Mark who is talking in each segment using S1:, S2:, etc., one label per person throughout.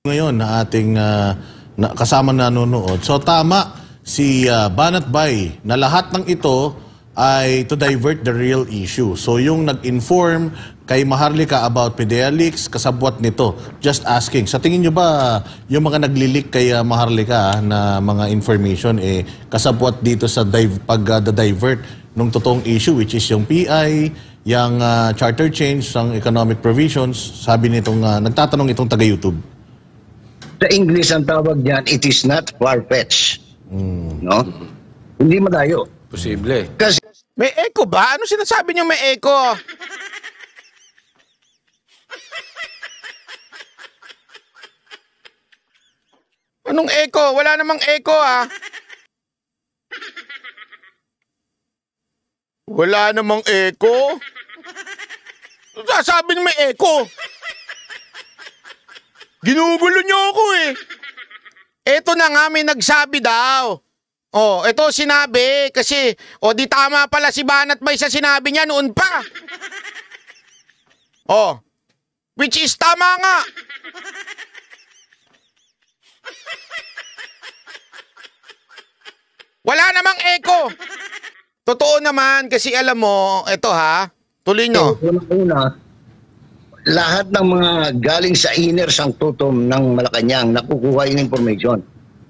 S1: ngayon na ating kasama nanonood. So tama si Banat Bay na lahat ng ito ay to divert the real issue. So yung nag-inform kay Maharlika about PDEA-Leaks, kasabwat nito. Just asking. Sa tingin nyo ba yung mga nagli-leak kay Maharlika na mga information kasabwat dito sa pag-divert ng totoong issue, which is yung PI, yung charter change, ng economic provisions, sabi nitong nagtatanong itong taga-YouTube.
S2: Sa English ang tawag diyan, it is not far-fetched. No? Hindi malayo.
S3: Posible.
S2: Kasi
S3: may echo ba? Ano sinasabi niyo may echo? Anong echo? Wala namang echo ah. Wala namang echo? Sasabi niyo may echo. Ginugulo niyo ako eh. Eto na nga, may nagsabi daw. Oh, ito sinabi kasi, di tama pala si Banat Bay sa sinabi niya noon pa. Oh, which is tama nga. Wala namang echo. Totoo naman kasi alam mo, ito ha, tuloy nyo.
S2: una, lahat ng mga galing sa inner sanctotum ng Malacanang nakukuha yung information.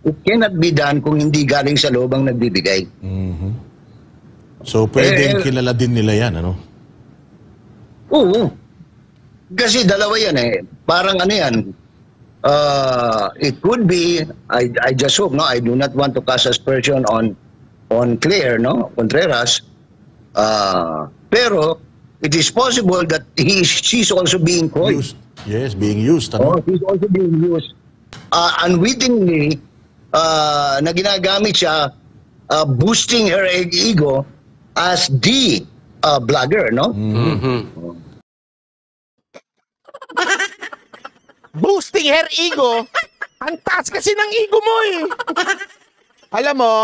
S2: It cannot be done kung hindi galing sa loob ang nagbibigay.
S1: So pwedeng kilala din nila yan, ano?
S2: Oo. Kasi dalawa yan eh. Parang ano yan. It could be, I just hope, no? I do not want to cast aspersion on Claire, no? Contreras. Pero it is possible that she's also being coy.
S1: Yes, being used. Ano?
S2: She's also being used. Unwittingly, na ginagamit siya boosting her ego as the blogger, no?
S3: Boosting her ego? Ang taas kasi ng ego mo eh. Alam mo,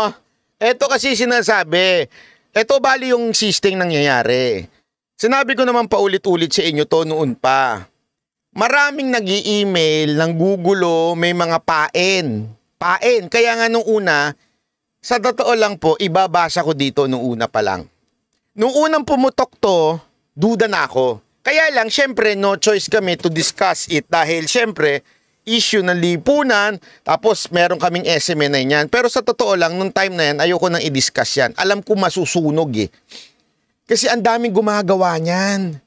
S3: eto kasi sinasabi. Eto bali yung sisteng nangyayari. Sinabi ko naman paulit-ulit sa inyo to noon pa. Maraming nag-i-email, nanggugulo, may mga paen. Paen. Kaya nga nung una, sa totoo lang po, ibabasa ko dito nung una pa lang. Nung unang pumutok to, duda na ako. Kaya lang, syempre, no choice kami to discuss it dahil syempre, issue ng lipunan, tapos meron kaming SMN na yan. Pero sa totoo lang, nung time na yan, ayoko nang i-discuss yan. Alam ko masusunog eh. Kasi ang daming gumagawa niyan.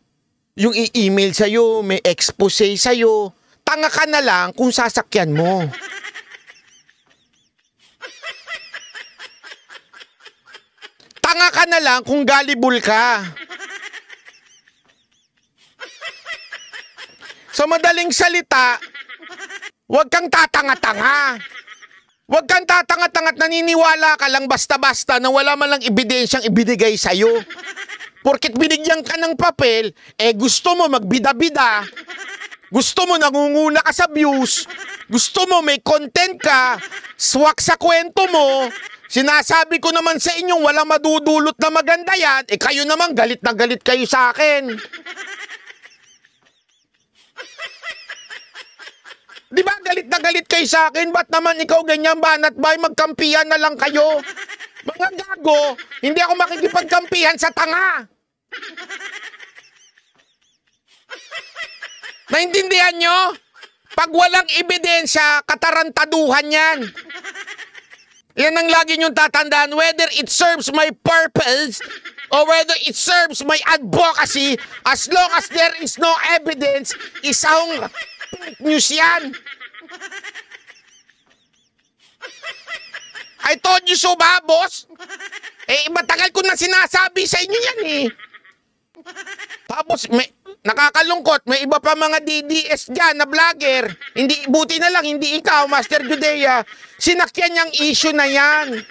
S3: Yung i-email sa'yo, may expose sa'yo. Tanga ka na lang kung sasakyan mo. Tanga ka na lang kung gullible ka. Sa madaling salita, huwag kang tatanga-tanga. Huwag kang tatanga-tanga at naniniwala ka lang basta-basta na wala man lang ebidensyang ibinigay sa'yo. Porket binigyan ka ng papel, gusto mo magbida-bida. Gusto mo nangunguna ka sa views. Gusto mo may content ka. Swak sa kwento mo. Sinasabi ko naman sa inyo, walang madudulot na maganda yan. Kayo naman, galit na galit kayo sa akin. Di ba galit na galit kayo sa akin? Ba't naman ikaw ganyan, Banat Bay? Magkampihan na lang kayo. Mga gago, hindi ako makikipagkampihan sa tanga. Naintindihan nyo? Pag walang ebidensya, katarantaduhan yan. Yan ang lagi nyong tatandaan. Whether it serves my purpose or whether it serves my advocacy, as long as there is no evidence, isang fake news yan. I told you so ba, boss? Matagal ko na sinasabi sa inyo yan eh. Tapos, nakakalungkot, may iba pa mga DDS dyan na vlogger. Hindi, buti na lang, hindi ikaw, Master Judea. Sinakyan niyang issue na yan.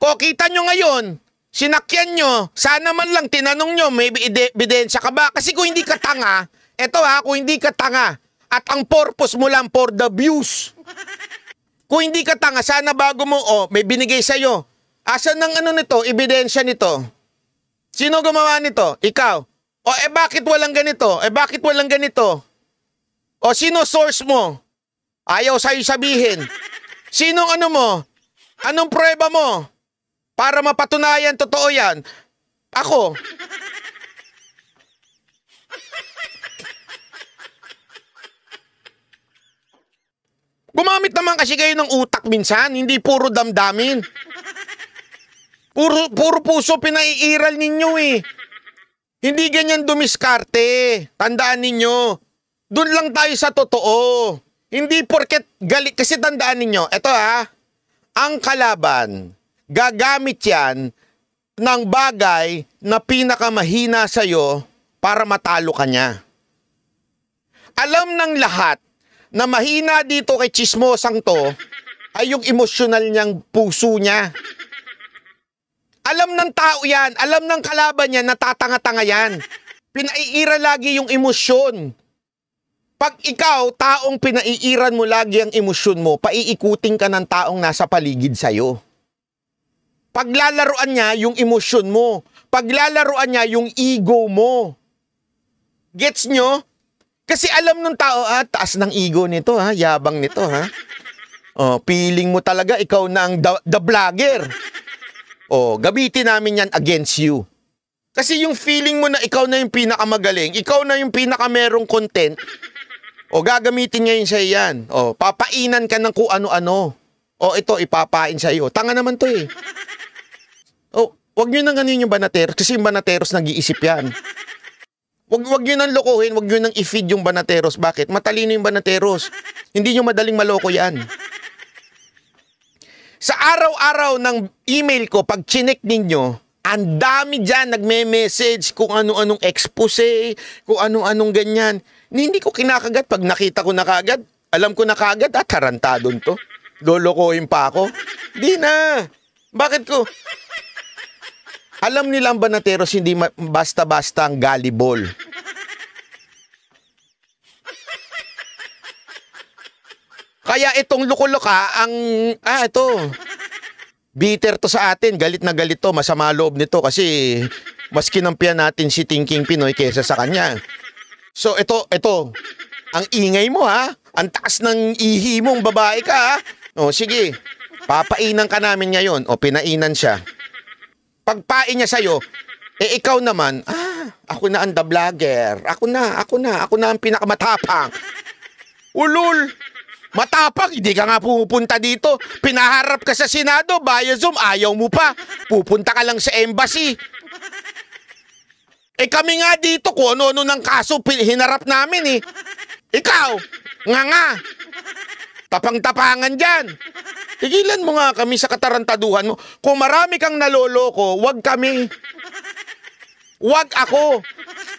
S3: Kita nyo ngayon, sinakyan nyo, sana man lang tinanong nyo, may ebidensya ka ba? Kasi kung hindi ka tanga, eto ha, kung hindi ka tanga, at ang purpose mo lang for the views. Kung hindi ka tanga, sana bago mo, may binigay sa'yo. Asan ng ano nito, ebidensya nito? Sino gumawa nito? Ikaw. Bakit walang ganito? Bakit walang ganito? O sino source mo? Ayaw sa'yo sabihin. Sinong ano mo? Anong prueba mo? Para mapatunayan totoo yan. Ako. Gumamit naman kasi kayo ng utak minsan, hindi puro damdamin. Puro puso pinaiiral ninyo eh. Hindi ganyan dumiskarte. Tandaan ninyo. Doon lang tayo sa totoo. Hindi porket galit. Kasi tandaan ninyo, eto ang kalaban, gagamit yan ng bagay na pinakamahina sa'yo para matalo ka niya. Alam ng lahat na mahina dito kay chismosang to ay yung emosyonal niyang puso niya. Alam ng tao yan, alam ng kalaban niya, natatanga-tanga yan. Pinaiira lagi yung emosyon. Pag ikaw, taong pinaiiran mo lagi ang emosyon mo, paiikutin ka ng taong nasa paligid sa'yo. Paglalaruan niya yung emosyon mo. Paglalaruan niya yung ego mo. Gets nyo? Kasi alam ng tao, taas ng ego nito, yabang nito, Oh, feeling mo talaga ikaw na ang the vlogger. Oh, gamitin namin yan against you. Kasi yung feeling mo na ikaw na yung pinakamagaling, ikaw na yung pinakamerong content, gagamitin ngayon sa'yo yan. Papainan ka ng kung ano-ano. Ito, ipapain sa'yo. Tanga naman to eh. Wag nyo nang ganin yung banateros kasi yung banateros nag-iisip yan. Wag nyo nang lokohin, wag nyo nang i-feed yung banateros. Bakit? Matalino yung banateros. Hindi nyo madaling maloko yan. Sa araw-araw ng email ko, pag chinek ninyo, ang dami dyan nagme-message kung ano-anong expose, kung ano-anong ganyan. Hindi ko kinakagat. Pag nakita ko na kagad, alam ko na kagad, tarantadon to. Lolokohin pa ako. Di na. Bakit ko? Alam nilang banateros hindi basta-basta ang gullible. Kaya itong luko-loka, ito, bitter to sa atin, galit na galit to, masama loob nito kasi mas kinampihan natin si Thinking Pinoy kesa sa kanya. So ito, ang ingay mo ang taas ng ihi mong babae ka sige, papainan ka namin ngayon, pinainan siya. Pagpain niya sa'yo, ikaw naman, ako na ang the vlogger, ako na ang pinakamatapang. Ulul! Matapang, hindi ka nga pupunta dito. Pinaharap ka sa Senado, via Zoom, ayaw mo pa. Pupunta ka lang sa embassy. Kami nga dito, kung ano-ano ng kaso, hinarap namin eh. Ikaw, nga. Tapang-tapangan dyan. Tigilan mo nga kami sa katarantaduhan mo. Kung marami kang naloloko, wag kami. Wag ako.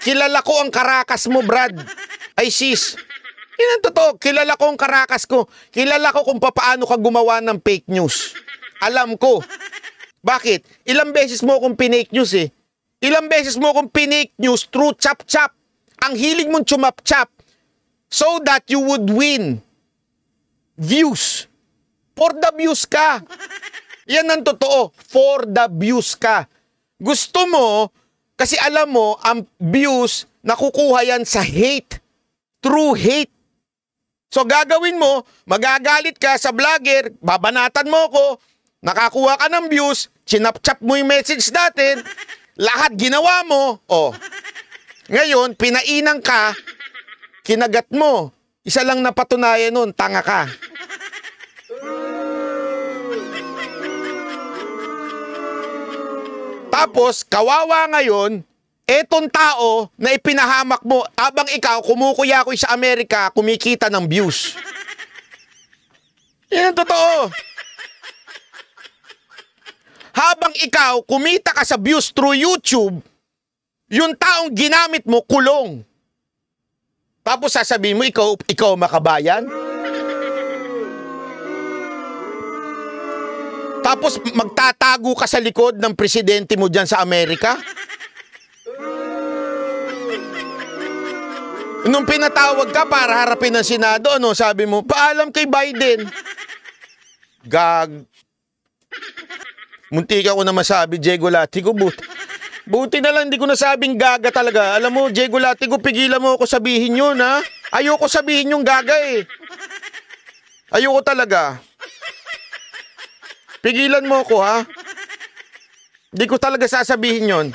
S3: Kilala ko ang karakas mo, Brad. Ay sis. Yan ang totoo. Kilala ko ang karakas ko. Kilala ko kung paano ka gumawa ng fake news. Alam ko. Bakit? Ilang beses mo akong pinake news eh. Ilang beses mo akong pinake news through chap-chap. Ang hilig mong chumap-chap so that you would win views. For the views ka. Yan ang totoo. For the views ka. Gusto mo, kasi alam mo, ang views, nakukuha yan sa hate. True hate. So gagawin mo, magagalit ka sa vlogger, babanatan mo ko, nakakuha ka ng views, chinap-chap mo yung message natin, lahat ginawa mo, Ngayon, pinainan ka, kinagat mo. Isa lang na patunayan nun, tanga ka. Tapos, kawawa ngayon, etong tao na ipinahamak mo, abang ikaw, kumukuya ko sa Amerika, kumikita ng views. Yan ang totoo. Habang ikaw, kumita ka sa views through YouTube, yung taong ginamit mo, kulong. Tapos sasabihin mo, ikaw makabayan? Tapos magtatago ka sa likod ng presidente mo dyan sa Amerika? Nung pinatawag ka para harapin ng Senado, sabi mo, paalam kay Biden. Gag. Muntik ako na masabi, Diego Latigo, buti na lang hindi ko nasabing gaga talaga. Alam mo, Diego Latigo, pigilan mo ako sabihin yun, Ayoko sabihin yung gaga eh. Ayoko talaga. Pigilan mo ko ha. Hindi ko talaga sasabihin yon.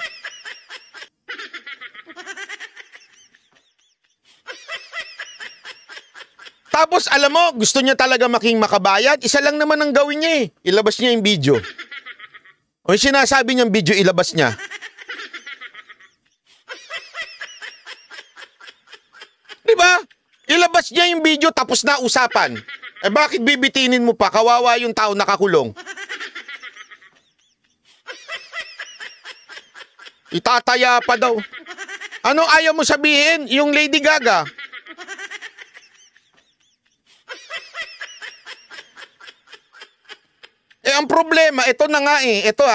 S3: Tapos alam mo, gusto niya talaga making makabayan. Isa lang naman ang gawin niya eh. Ilabas niya yung video. O yung sinasabi niyang video, ilabas niya. Diba? Ilabas niya yung video tapos na usapan. Eh bakit bibitinin mo pa? Kawawa yung tao nakakulong. Itataya pa daw. Ano ayaw mo sabihin? Yung Lady Gaga. Eh ang problema, ito na nga eh. Ito.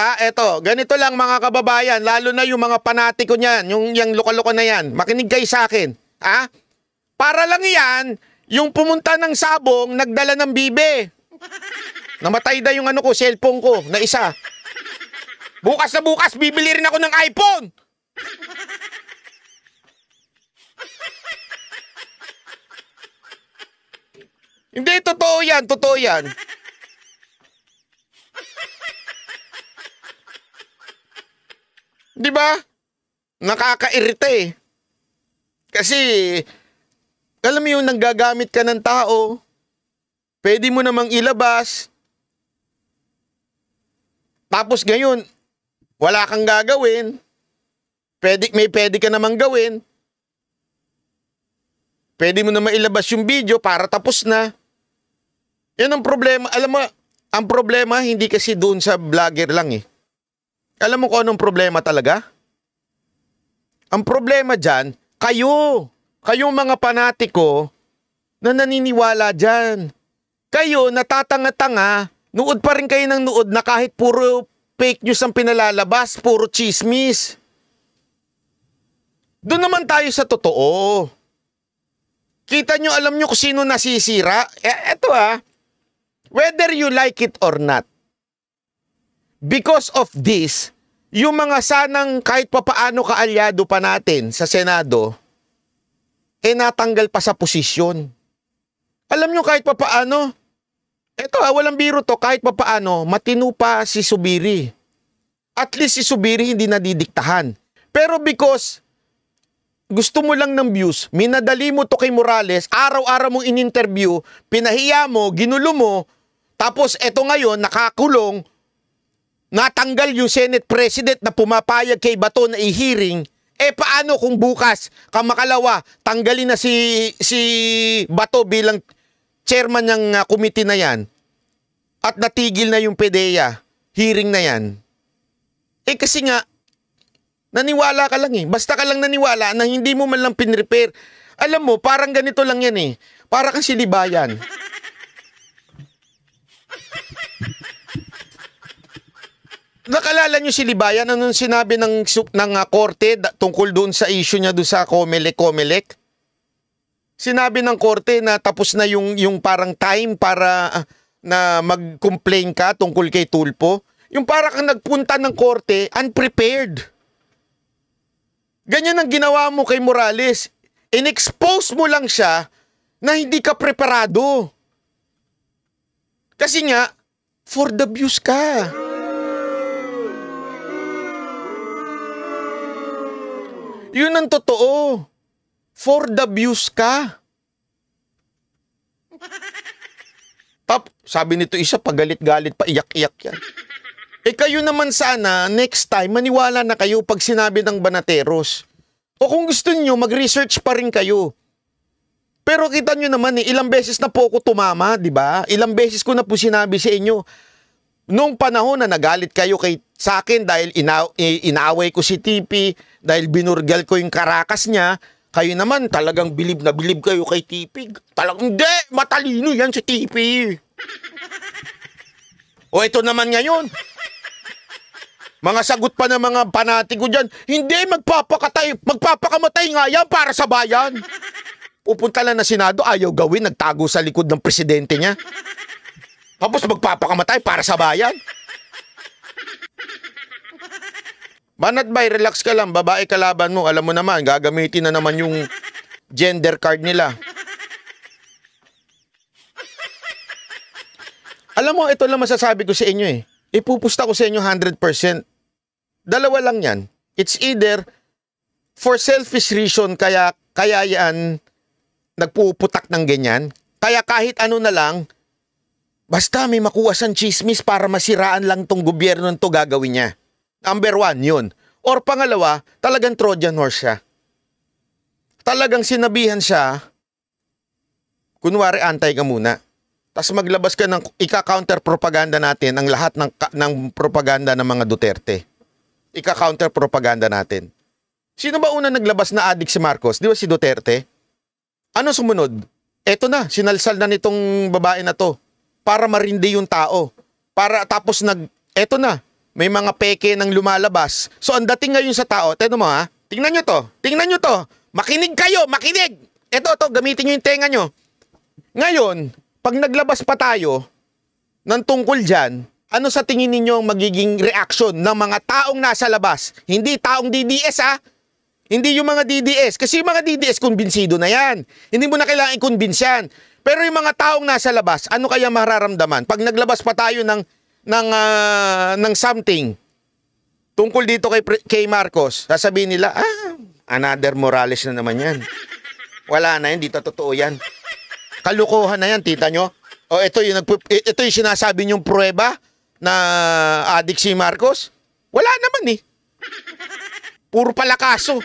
S3: Ganito lang mga kababayan, lalo na yung mga panatiko niyan, yung loko-loko na yan. Makinig kayo sa akin. Ha? Para lang yan, yung pumunta ng sabong, nagdala ng bibe. Namatay na yung ano ko, cellphone ko, na isa. Bukas na bukas, bibili rin ako ng iPhone. Hindi, totoo yan. Di ba? Nakakairita eh. Kasi, alam mo yung nanggagamit ka ng tao, pwede mo namang ilabas, tapos ngayon, wala kang gagawin, pwede ka namang gawin, pwede mo namang ilabas yung video para tapos na. Yan ang problema. Alam mo, ang problema hindi kasi doon sa vlogger lang eh. Alam mo kung anong problema talaga? Ang problema dyan, kayong mga panatiko na naniniwala dyan. Kayo, natatanga-tanga, nuod pa rin kayo ng nuod na kahit puro fake news ang pinalalabas, puro chismis. Doon naman tayo sa totoo. Kita nyo, alam nyo kung sino nasisira? Eto whether you like it or not. Because of this, yung mga sanang kahit papaano kaalyado pa natin sa Senado, natanggal pa sa posisyon. Alam nyo kahit papaano, walang biro to, kahit papaano, matino pa si Zubiri. At least si Zubiri hindi nadidiktahan. Pero because gusto mo lang ng views, minadali mo to kay Morales, araw-araw mong in-interview, pinahiya mo, ginulo mo, tapos eto ngayon, nakakulong, natanggal yung Senate President na pumapayag kay Bato na i-hearing, paano kung bukas, kamakalawa, tanggalin na si Bato bilang chairman ng committee na yan at natigil na yung PDEA, hearing na yan. Kasi nga, naniwala ka lang eh. Basta ka lang naniwala na hindi mo man lang pinrepair. Alam mo, parang ganito lang yan eh. Para kang silibayan. Nakalala nyo si Libayan, anong sinabi ng korte tungkol doon sa issue niya doon sa Comelec? Sinabi ng korte na tapos na yung parang time para na mag-complain ka tungkol kay Tulfo. Yung para kang nagpunta ng korte, unprepared. Ganyan ang ginawa mo kay Morales. In-expose mo lang siya na hindi ka preparado. Kasi nga, for the views ka. Yun ang totoo. For the views ka. Sabi nito isa, pagalit-galit pa, iyak-iyak yan. Kayo naman sana, next time, maniwala na kayo pag sinabi ng Banateros. O kung gusto niyo, mag-research pa rin kayo. Pero kita nyo naman ilang beses na po ako tumama, di ba? Ilang beses ko na po sinabi sa inyo. Noong panahon na nagalit kayo sa akin dahil inaaway ko si TP, dahil binurgal ko yung karakas niya, kayo naman talagang bilib na bilib kayo kay TP. Talagang hindi, matalino yan si TP. O ito naman ngayon. Mga sagot pa ng mga panatiko dyan, hindi, magpapakamatay nga yan para sa bayan. Pupunta lang na Senado, ayaw gawin, nagtago sa likod ng presidente niya. Tapos magpapakamatay para sa bayan. Banat bay, relax ka lang, babae kalaban mo, alam mo naman, gagamitin na naman yung gender card nila. Alam mo, ito lang masasabi ko sa inyo eh. Ipupusta ko sa inyo 100%. Dalawa lang yan. It's either for selfish reason kaya yan nagpuputak ng ganyan. Kaya kahit ano na lang, basta may makuha siyang chismis para masiraan lang tong gobyerno nito gagawin niya. Number 1, yun. Or pangalawa, talagang Trojan horse siya. Talagang sinabihan siya, kunwari antay ka muna. Tapos maglabas ka ng ika-counter propaganda natin ang lahat ng propaganda ng mga Duterte. Ika-counter propaganda natin. Sino ba una naglabas na adik si Marcos? Di ba si Duterte? Ano sumunod? Eto na, sinalsal na nitong babae na to para marindi yung tao. Tapos eto na, may mga peke nang lumalabas. So ang dating ngayon sa tao, tingnan mo ha, tingnan nyo to, makinig kayo, makinig! Eto, gamitin nyo yung tenga nyo. Ngayon, pag naglabas pa tayo ng tungkol dyan, ano sa tingin ninyo ang magiging reaction ng mga taong nasa labas? Hindi taong DDS ha? Hindi yung mga DDS. Kasi yung mga DDS, kumbinsido na yan. Hindi mo na kailangan i-convince yan. Pero yung mga taong nasa labas, ano kaya mararamdaman? Pag naglabas pa tayo ng something tungkol dito kay Marcos, sasabihin nila, another Morales na naman yan. Wala na yan, di totoo yan. Kalukuhan na yan, tita nyo. O ito yung sinasabi nyong pruweba na adik si Marcos. Wala naman eh. Puro palakaso.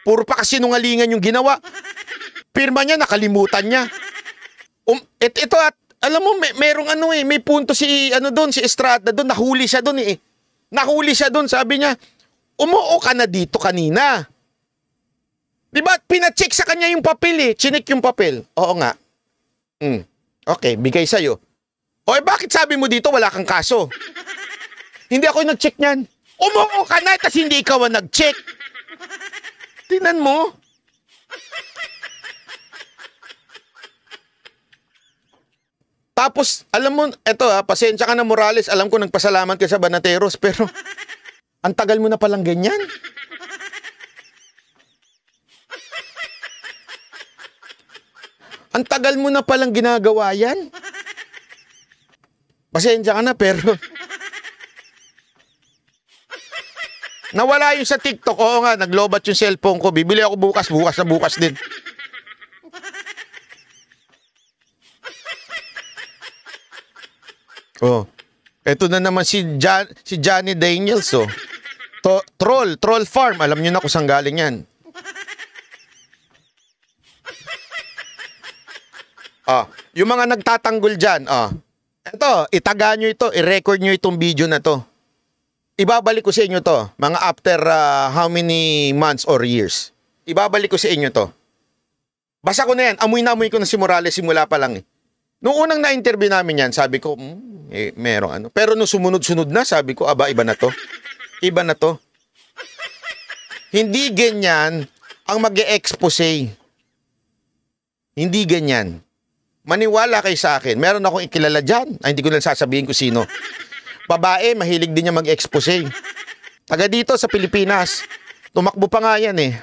S3: Puro pa kasinungalingan yung ginawa. Pirma niya, nakalimutan niya. Ito at, alam mo, merong may punto si Estrada doon, nahuli siya doon eh. Nahuli siya doon, sabi niya, umuo ka na dito kanina. Diba, pinacheck sa kanya yung papel eh. Chinik yung papel. Oo nga. Okay, bigay sa'yo. O bakit sabi mo dito wala kang kaso? Hindi ako yung nag-check niyan. Umuo ka na, tas hindi ikaw ang nag-check. Tingnan mo. Tapos, alam mo, eto pasensya ka na Morales, alam ko nagpasalamat ka sa Banateros, pero ang tagal mo na palang ganyan. Ang tagal mo na palang ginagawa yan. Pasensya ka na, pero nawala yung sa TikTok. Oo nga, naglobat yung cellphone ko. Bibili ako bukas din. Oh, eto na naman si Johnny Daniels, oh. Troll farm. Alam niyo na kung saan galing yan. Yung mga nagtatanggol dyan, ito, itaga nyo ito, i-record nyo itong video na to. Ibabalik ko sa inyo to, mga after how many months or years. Ibabalik ko sa inyo to. Basa ko na yan, amoy na amoy ko na si Morales simula pa lang eh. Noong unang na-interview namin yan, sabi ko, merong ano. Pero nung sumunod-sunod na, sabi ko, iba na to. Iba na to. Hindi ganyan ang mag-e-expose. Hindi ganyan. Maniwala kayo sa akin. Meron akong ikilala dyan. Hindi ko lang sasabihin ko sino. Babae, mahilig din niya mag-expose. Taga dito sa Pilipinas. Tumakbo pa nga yan eh.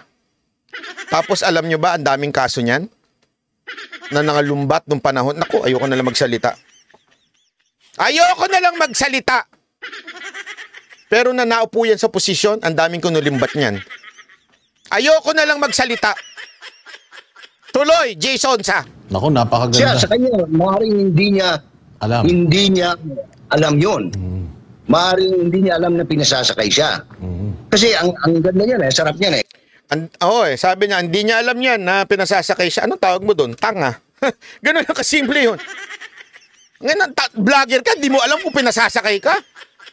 S3: Tapos alam nyo ba, ang daming kaso niyan? Na nangalumbat nung panahon. Naku, ayoko na lang magsalita. Ayoko na lang magsalita! Pero na naupo yan sa posisyon, ang daming kunulimbat niyan. Ayoko na lang magsalita. Tuloy, Jason sa.
S1: Naku, napakaganda.
S2: Sa kanya, maaaring hindi niya alam yun. Maaaring hindi niya alam na pinasasakay siya. Kasi ang ganda niyan sarap niyan eh.
S3: Sabi niya, hindi niya alam yan na pinasasakay siya. Anong tawag mo doon? Tanga. Ganun lang kasimple yun. Ngayon, vlogger ka, di mo alam kung pinasasakay ka?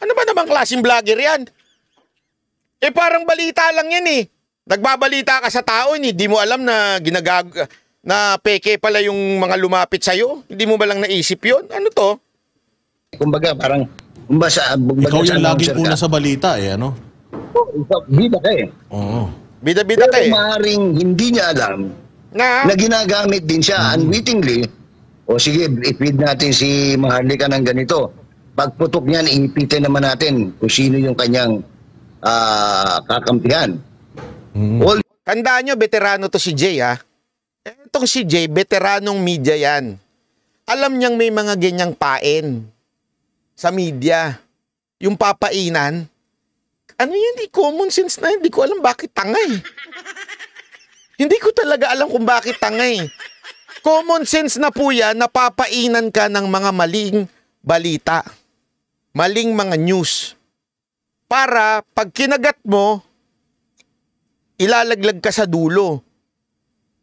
S3: Ano ba namang klaseng vlogger yan? Parang balita lang yan eh. Nagbabalita ka sa tao, di mo alam na na peke pala yung mga lumapit sa'yo? Hindi mo ba lang naisip yun? Ano to?
S2: Kumbaga, parang
S1: ikaw yung laging una sa balita eh, ano?
S2: Bida ka eh.
S1: Oo.
S3: Bida-bida ka eh.
S2: Pero maaaring hindi niya alam na ginagamit din siya unwittingly. O sige, i-feed natin si Maharlika ng ganito. Pagputok niyan, iipitin naman natin kung sino yung kanyang kakampihan.
S3: Tandaan nyo, veterano to si Jay ha. Etong si Jay, veteranong media yan. Alam niyang may mga ganyang pain sa media. Yung papainan. Ano yan? Di common sense na. Hindi ko alam bakit tanga eh. Hindi ko talaga alam kung bakit tanga eh. Common sense na po yan, napapainan ka ng mga maling balita. Maling mga news. Para pag kinagat mo, ilalaglag ka sa dulo.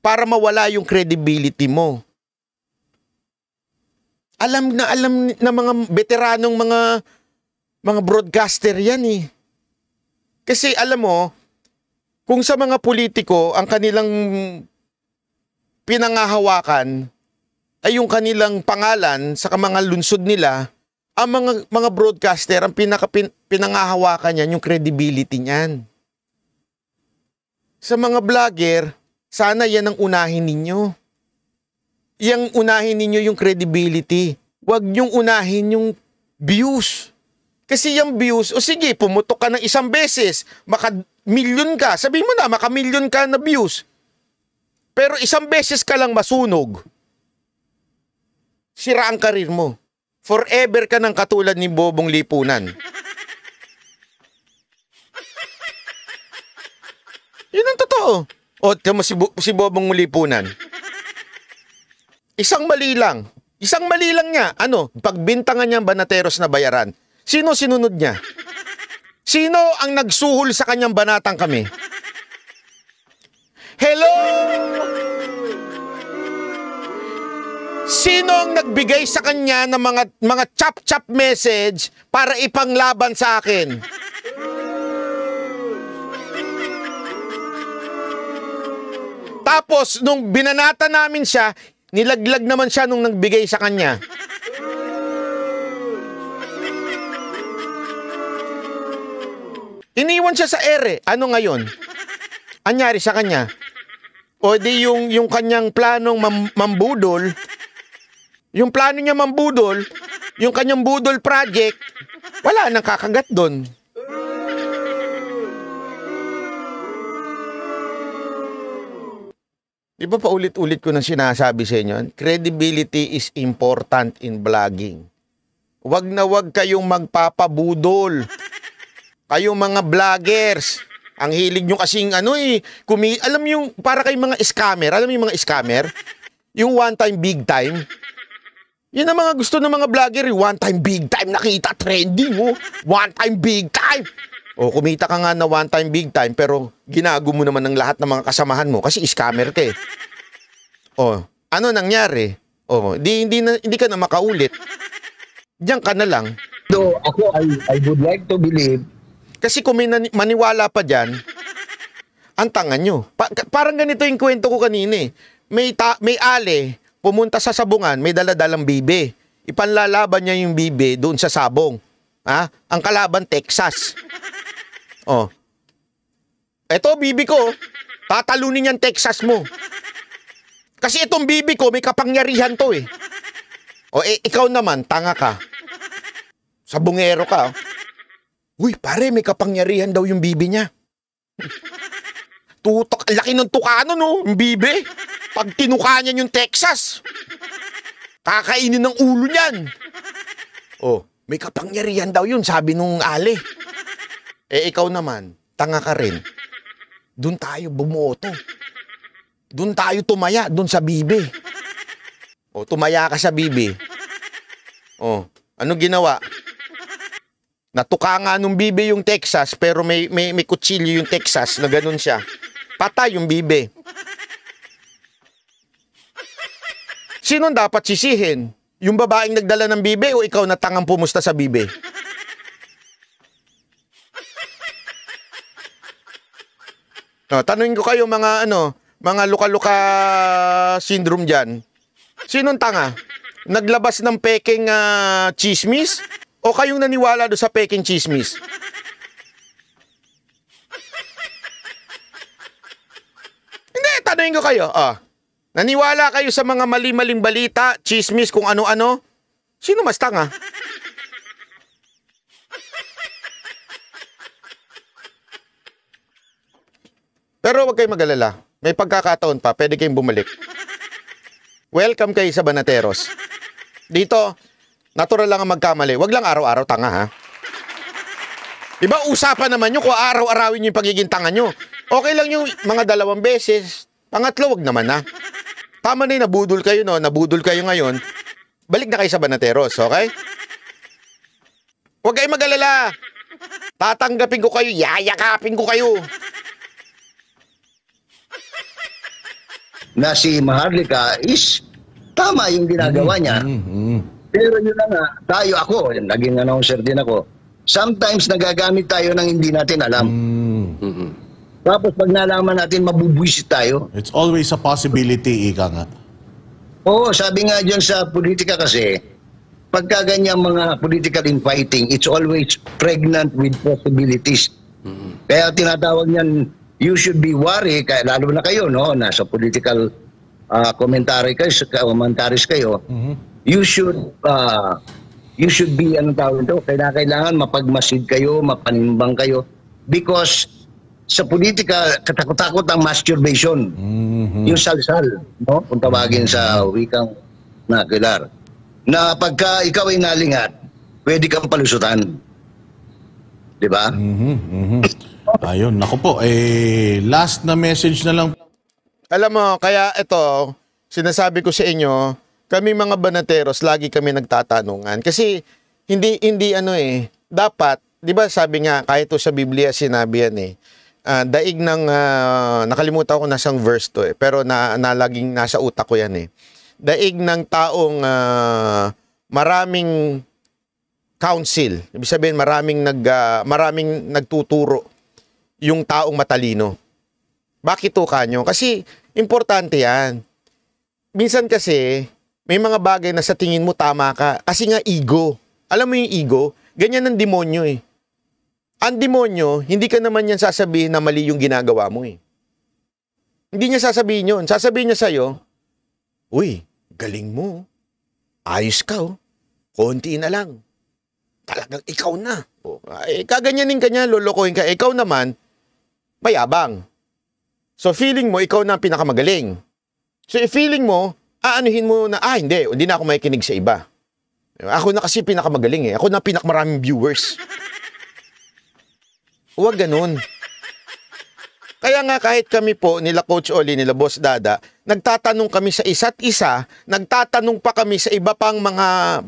S3: Para mawala yung credibility mo. Alam na mga veteranong mga broadcaster yan eh. Kasi alam mo, kung sa mga politiko, ang kanilang pinangahawakan ay yung kanilang pangalan sa mga lunsod nila, ang mga broadcaster, ang pinangahawakan niyan, yung credibility niyan. Sa mga vlogger, sana yan ang unahin ninyo. Yang unahin ninyo yung credibility. Huwag niyong unahin yung views. Kasi yung views, o sige, pumutok ka ng 1 beses, maka-milyon ka. Sabihin mo na, maka-milyon ka na views. Pero 1 beses ka lang masunog. Sira ang karir mo. Forever ka ng katulad ni Bobong Lipunan. Yun ang totoo. O, tamo si Bobong Lipunan. Isang mali lang niya. Ano? Pagbintangan niya ang Banateros na bayaran. Sino sinunod niya? Sino ang nagsuhol sa kanyang banatang kami? Hello! Sino ang nagbigay sa kanya ng mga chap-chap message para ipanglaban sa akin? Tapos, nung binanata namin siya, nilaglag naman siya nung nagbigay sa kanya. Iniwan siya sa ere. Ano ngayon? Anyari sa kanya? O di yung kanyang planong mambudol, yung plano niya mambudol, yung kanyang budol project, wala nang kakagat doon. Di ba paulit-ulit ko nang sinasabi sa inyo, credibility is important in vlogging. Wag na wag kayong magpapabudol. Kayong mga vloggers, ang hilig nyo kasing alam yung para kay mga scammer, alam mo yung mga scammer? Yung one time, big time. Yun ang mga gusto ng mga vlogger, one time, big time, nakita, trending, one time, big time. O, kumita ka nga na one time, big time, pero ginago mo naman ng lahat ng mga kasamahan mo kasi scammer ka eh. O, ano nangyari? O, hindi ka na makaulit. Diyan ka na lang.
S2: So, ako, I would like to believe.
S3: Kasi kung may maniwala pa dyan, ang tanga nyo. Parang ganito yung kwento ko kanina eh. May ale, pumunta sa sabungan, may daladalang bibe. Ipanlalaban niya yung bibe doon sa sabong. Ha? Ang kalaban, Texas. Oh. Eto, bibi ko, tatalunin yan Texas mo. Kasi itong bibi ko, may kapangyarihan to eh. O, ikaw naman, tanga ka. Sabungero ka. Uy, pare, may kapangyarihan daw yung bibi niya. Tutok, laki ng tukano, no? Yung bibi. Pag tinuka niya yung Texas, kakainin ng ulo niyan. Oh, may kapangyarihan daw yun, sabi nung ale. Ikaw naman, tanga ka rin. Doon tayo bumoto. Doon tayo tumaya, doon sa bibi. Oh, tumaya ka sa bibi. Oh, ano ginawa? Natuka nga nung bibe yung Texas, pero may kutsilyo yung Texas na ganun siya. Patay yung bibe. Sino dapat sisihin? Yung babaeng nagdala ng bibe o ikaw na tangang pumusta sa bibe? No, tanungin ko kayo mga luka-luka syndrome dyan. Sinong tanga? Naglabas ng peking chismis? O kayong naniwala doon sa peking chismis? Hindi, tanungin ko kayo. Naniwala kayo sa mga mali-maling balita, chismis, kung ano-ano? Sino mas tanga? Pero wag kayong mag-alala. May pagkakataon pa, pwede kayong bumalik. Welcome kayo sa Banateros. Dito, natural lang ang magkamali. Wag lang araw-araw tanga, ha? Diba, usapan naman nyo kung araw-arawin yung pagiging tanga nyo. Okay lang yung mga 2 beses. Pangatlo, wag naman, ha? Tama na yung nabudol kayo, no? Nabudol kayo ngayon. Balik na kayo sa Banateros, okay? Huwag kayong mag-alala. Tatanggapin ko kayo, yayakapin ko kayo.
S2: Na si Maharlika is tama yung ginagawa niya. Pero yun na nga, ako, naging announcer din ako, sometimes nagagamit tayo ng hindi natin alam. Tapos pag nalaman natin, mabubwisit tayo.
S1: It's always a possibility, ika nga.
S2: Oo, sabi nga dyan sa politika kasi, pagka ganyan mga political infighting, it's always pregnant with possibilities. Kaya tinatawag niyan, you should be worried, lalo na kayo, no, nasa political commentaries kayo, you should be, anong tawag ito, kailangan mapagmasid kayo, mapanimbang kayo, because sa politika, katakot-takot ang masturbation. Yung salsal, no, kung tawagin sa wikang nakilar. Na pagka ikaw ay nalingat, pwede kang palusutan. Di ba?
S1: Ayun, naku po, last na message na lang.
S3: Alam mo, kaya ito, sinasabi ko sa inyo, kami mga Banateros, lagi kami nagtatanungan. Kasi, hindi dapat, di ba sabi nga, kahit to sa Biblia sinabi yan daig ng, nakalimutan ko nasang verse to pero laging nasa utak ko yan daig ng taong maraming counsel. Ibig sabihin, maraming nagtuturo yung taong matalino. Bakit to, Kanyo? Kasi, importante yan. Minsan kasi, may mga bagay na sa tingin mo tama ka. Kasi nga, ego. Alam mo yung ego? Ganyan ang demonyo Ang demonyo, hindi ka naman yan sasabihin na mali yung ginagawa mo Hindi niya sasabihin yun. Sasabihin niya sa'yo, uy, galing mo. Ayos ka, konti na lang. Talagang ikaw na. Kaganyanin ka niya, lolokohin ka. Ikaw naman, mayabang. So feeling mo, ikaw na ang pinakamagaling. So feeling mo, aanuhin mo na, hindi na ako makikinig sa iba. Ako na kasi pinakamagaling Ako na pinakamaraming viewers. Huwag ganun. Kaya nga kahit kami po, nila Coach Oli, nila Boss Dada, nagtatanong kami sa isa't isa, nagtatanong pa kami sa iba pang mga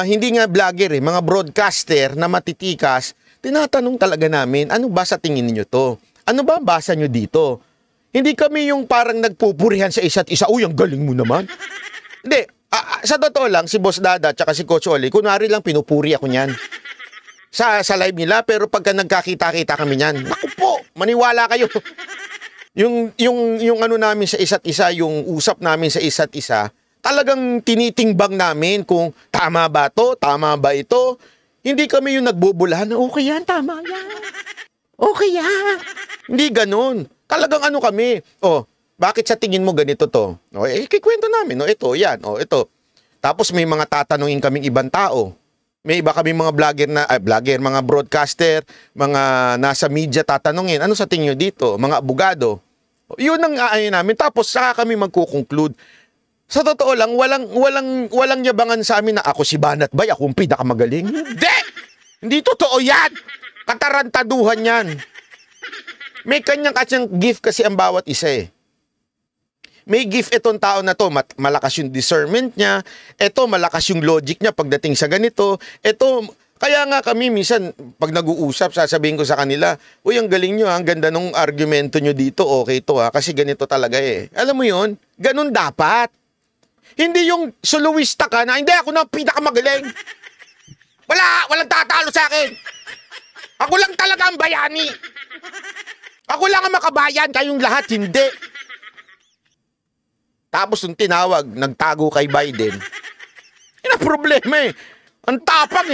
S3: hindi nga vlogger mga broadcaster na matitikas, tinatanong talaga namin, ano ba sa tingin niyo to? Ano ba ang basa nyo dito? Hindi kami yung parang nagpupurihan sa isa't isa, uy, ang galing mo naman. Hindi, sa totoo lang, si Boss Dada at si Coach Oli, kunwari lang pinupuri ako niyan. Sa live nila, pero pagka nagkakita-kita kami niyan, naku po, maniwala kayo. yung ano namin sa isa't isa, yung usap namin sa isa't isa, talagang tinitimbang namin kung tama ba to, tama ba ito. Hindi kami yung nagbubulahan na okay yan, tama yan. Okay yan. Hindi ganun. Talagang ano kami, bakit sa tingin mo ganito to? Kikwento namin, ito, yan, ito. Tapos may mga tatanungin kaming ibang tao. May iba kami mga mga broadcaster, mga nasa media tatanungin, ano sa tingin nyo dito? Mga abogado. Yun ang aayon namin. Tapos saka kami magko-conclude. Sa totoo lang, walang yabangan sa amin na ako si Banat Bay, ako ang pinakamagaling. Hindi! Hindi totoo yan! Katarantaduhan yan. May kanyang gift kasi ang bawat isa May gift itong tao na to, malakas yung discernment niya, ito malakas yung logic niya pagdating sa ganito, ito, kaya nga kami minsan, pag nag-uusap, sasabihin ko sa kanila, uy, ang galing nyo ang ganda nung argumento nyo dito, okay to kasi ganito talaga Alam mo yun, ganun dapat. Hindi yung soloista ka na, hindi ako na pinakamagaling. Walang tatalo sa akin. Ako lang talaga ang bayani. Ako lang ang makabayan, kayong lahat hindi. Tapos nung tinawag, nagtago kay Biden. Yun ang problema Ang tapang